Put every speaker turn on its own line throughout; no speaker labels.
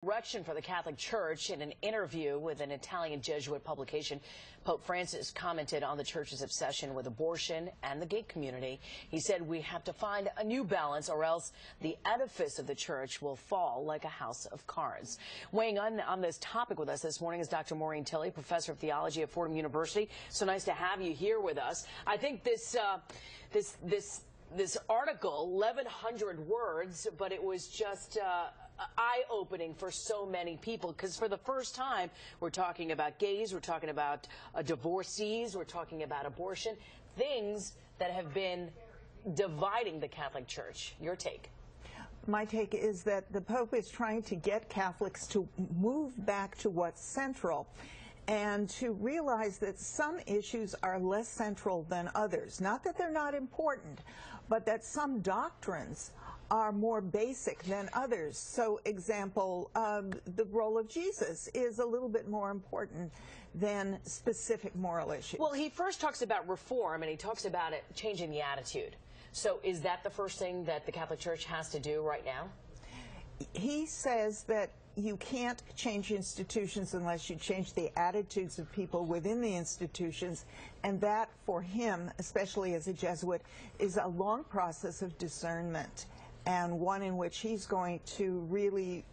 Direction for the Catholic Church. In an interview with an Italian Jesuit publication, Pope Francis commented on the Church's obsession with abortion and the gay community. He said we have to find a new balance or else the edifice of the Church will fall like a house of cards. Weighing on this topic with us this morning is Dr. Maureen Tilley, professor of theology at Fordham University. So nice to have you here with us. I think this article, 1,100 words, but it was just eye-opening for so many people, because for the first time we're talking about gays, we're talking about divorcees, we're talking about abortion, things that have been dividing the Catholic Church. Your take?
My take is that the Pope is trying to get Catholics to move back to what's central and to realize that some issues are less central than others. Not that they're not important, but that some doctrines are more basic than others. So, example, the role of Jesus is a little bit more important than specific moral issues.
Well, he first talks about reform, and he talks about it changing the attitude. So is that the first thing that the Catholic Church has to do right now?
He says that you can't change institutions unless you change the attitudes of people within the institutions, and that, for him, especially as a Jesuit, is a long process of discernment, and one in which he's going to really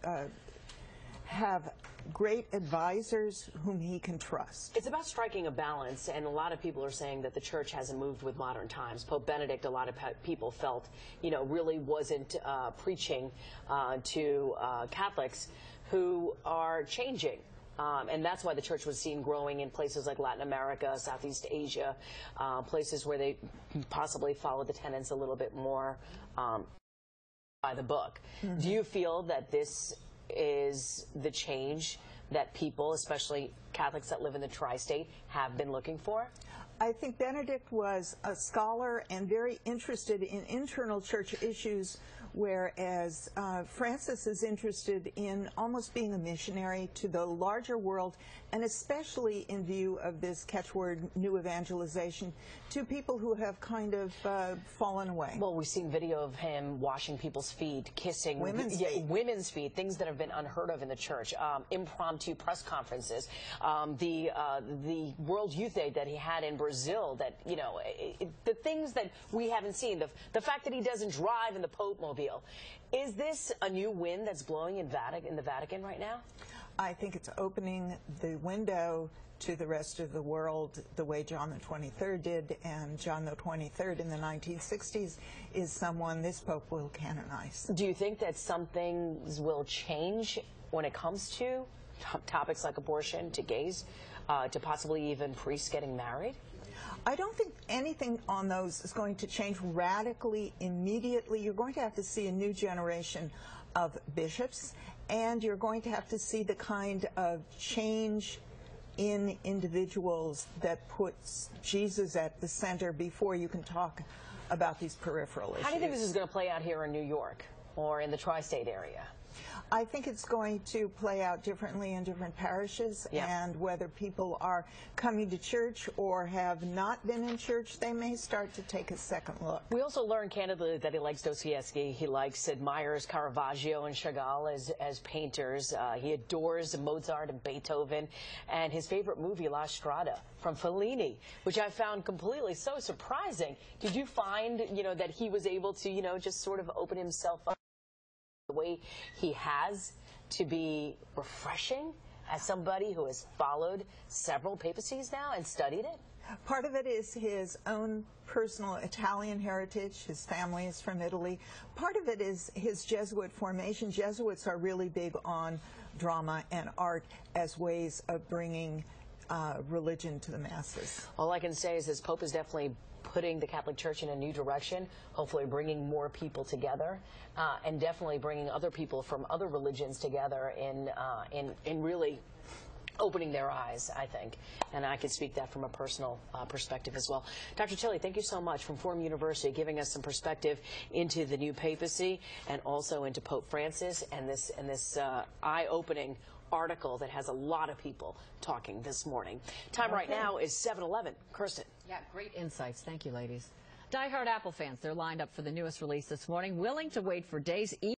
have great advisors whom he can trust.
It's about striking a balance, and a lot of people are saying that the Church hasn't moved with modern times. Pope Benedict, a lot of people felt, really wasn't preaching to Catholics who are changing. And that's why the Church was seen growing in places like Latin America, Southeast Asia, places where they possibly follow the tenets a little bit more by the book. Mm-hmm. Do you feel that this is the change that people, especially Catholics that live in the tri-state, have been looking for?
I think Benedict was a scholar and very interested in internal church issues, whereas Francis is interested in almost being a missionary to the larger world, and especially in view of this catchword, new evangelization, to people who have kind of fallen away.
Well, we've seen video of him washing people's feet, kissing women's feet, things that have been unheard of in the Church, impromptu press conferences, the World Youth Day that he had in Brazil, that, the things that we haven't seen, the fact that he doesn't drive in the Pope mobile. Is this a new wind that's blowing in the Vatican right now?
I think it's opening the window to the rest of the world the way John the 23rd did, and John the 23rd in the 1960s is someone this Pope will canonize.
Do you think that some things will change when it comes to topics like abortion, to gays, to possibly even priests getting married?
I don't think anything on those is going to change radically immediately. You're going to have to see a new generation of bishops, and you're going to have to see the kind of change in individuals that puts Jesus at the center before you can talk about these peripheral issues.
How do you think this is going to play out here in New York or in the tri-state area?
I think it's going to play out differently in different parishes, and whether people are coming to church or have not been in church, they may start to take a second look.
We also learned candidly that he likes Dostoevsky, he admires Caravaggio and Chagall as painters, he adores Mozart and Beethoven, and his favorite movie, La Strada, from Fellini, which I found completely so surprising. Did you find, that he was able to, just sort of open himself up the way he has to be refreshing as somebody who has followed several papacies now and studied it?
Part of it is his own personal Italian heritage. His family is from Italy. Part of it is his Jesuit formation. Jesuits are really big on drama and art as ways of bringing religion to the masses.
All I can say is this Pope is definitely putting the Catholic Church in a new direction, hopefully bringing more people together, and definitely bringing other people from other religions together in really opening their eyes, I think. And I can speak that from a personal perspective as well. Dr. Tilley, thank you so much from Fordham University, giving us some perspective into the new papacy and also into Pope Francis and this eye-opening article that has a lot of people talking this morning. Time right now is 7:11. Kirsten.
Yeah, great insights. Thank you, ladies. Die-hard Apple fans, they're lined up for the newest release this morning, willing to wait for days.